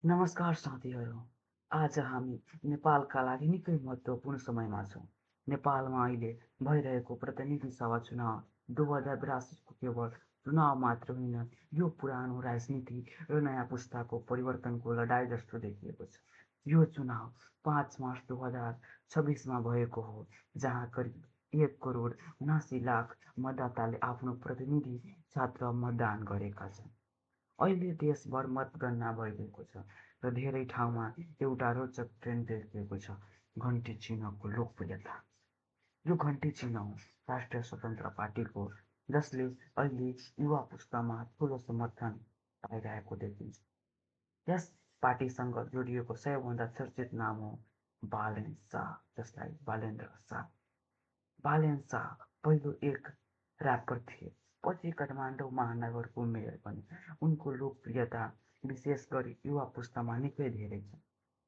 नमस्कार साथीहरू। आज हामी नेपालका लागि निकै महत्त्वपूर्ण समयमा छौँ। नेपालमा अहिले भइरहेको प्रतिनिधि सभा चुनाव 2082 केवल चुनाव मात्र होइन, यो पुरानो राजनीति र नयाँ पुस्ताको परिवर्तनको लडाईँ जस्तो देखिएको छ। यो चुनाव 5 मार्च 2026मा भएको हो, जहाँ करिब 1 करोड 79 लाख मतदाताले आफ्नो प्रतिनिधि छात्र मतदान गरेका छन्। अहिले देशभर मतगणना भइरहेको छ र धेरै ठाउँमा एउटा रोचक ट्रेन्ड देखिएको छ, घन्टी चिह्नको लोकप्रियता। यो घन्टी चिह्न हो राष्ट्रिय स्वतन्त्र पार्टीको, जसले अहिले युवा पुस्तामा ठुलो समर्थन पाइरहेको देखिन्छ। यस पार्टीसँग जोडिएको सबैभन्दा चर्चित नाम हो बालेन शाह, जसलाई बालेन्द्र शाह। बालेन शाह पहिलो एक ऱ्यापर थिए, पछि काठमाडौँ महानगरको मेयर बने। उनको लोकप्रियता विशेष गरी युवा पुस्तामा निकै धेरै छ।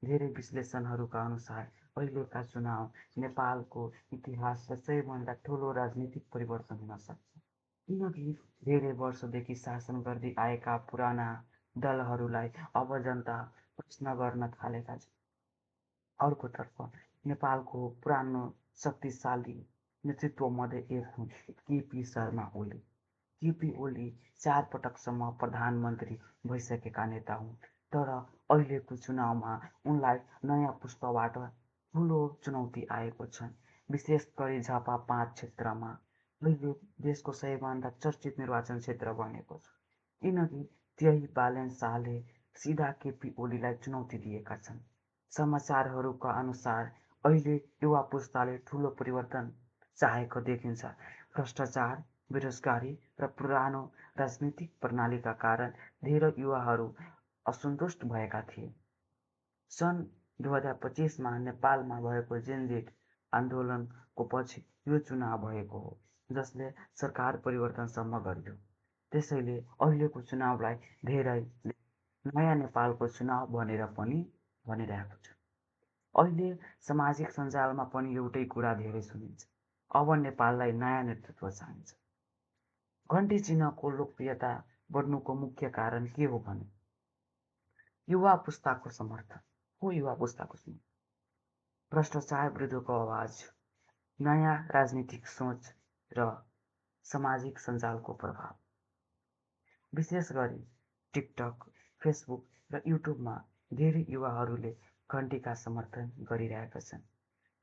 धेरै विश्लेषणहरूका अनुसार अहिलेका चुनाव नेपालको इतिहासको सबैभन्दा ठुलो राजनीतिक परिवर्तन हुन सक्छ, किनकि धेरै वर्षदेखि शासन गर्दै आएका पुराना दलहरूलाई अब जनता प्रश्न गर्न थालेका छन्। अर्कोतर्फ नेपालको पुरानो शक्तिशाली नेतृत्वमध्ये एक हुन् केपी शर्मा ओली। केपी ओली 4 पटकसम्म प्रधानमन्त्री भइसकेका नेता हुन्, तर अहिलेको चुनावमा उनलाई नयाँ पुस्ताबाट ठुलो चुनौती आएको छ, विशेष गरी झापा 5 क्षेत्रमा। अहिले देशको सबैभन्दा चर्चित निर्वाचन क्षेत्र बनेको छ, किनकि त्यही बालेन शाहले सिधा केपी ओलीलाई चुनौती दिएका छन्। समाचारहरूका अनुसार अहिले युवा पुस्ताले ठुलो परिवर्तन चाहेको देखिन्छ। भ्रष्टाचार, बेरोजगारी र पुरानो राजनीतिक प्रणालीका कारण धेरै युवाहरू असन्तुष्ट भएका थिए। सन् 2025मा नेपालमा भएको जेनजेट आन्दोलनको पछि यो चुनाव भएको हो, जसले सरकार परिवर्तनसम्म गर्यो। त्यसैले अहिलेको चुनावलाई धेरैले नयाँ नेपालको चुनाव भनेर पनि भनिरहेको छ। अहिले सामाजिक सञ्जालमा पनि एउटै कुरा धेरै सुनिन्छ, अब नेपाललाई नयाँ नेतृत्व चाहिन्छ। घन्टी चिह्नको लोकप्रियता बढ्नुको मुख्य कारण के हो भने युवा पुस्ताको समर्थन हो। युवा पुस्ताको समर्थन, भ्रष्टाचार विरुद्धको आवाज, नयाँ राजनीतिक सोच र सामाजिक सञ्जालको प्रभाव। विशेष गरी टिकटक, फेसबुक र युट्युबमा धेरै युवाहरूले घन्टीका समर्थन गरिरहेका छन्।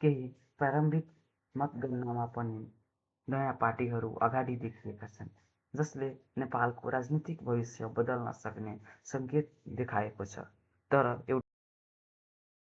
केही प्रारम्भिक मतगणनामा पनि नयाँ पार्टीहरू अगाडि देखिएका छन्, जसले नेपालको राजनीतिक भविष्य बदल्न सक्ने सङ्केत देखाएको छ। तर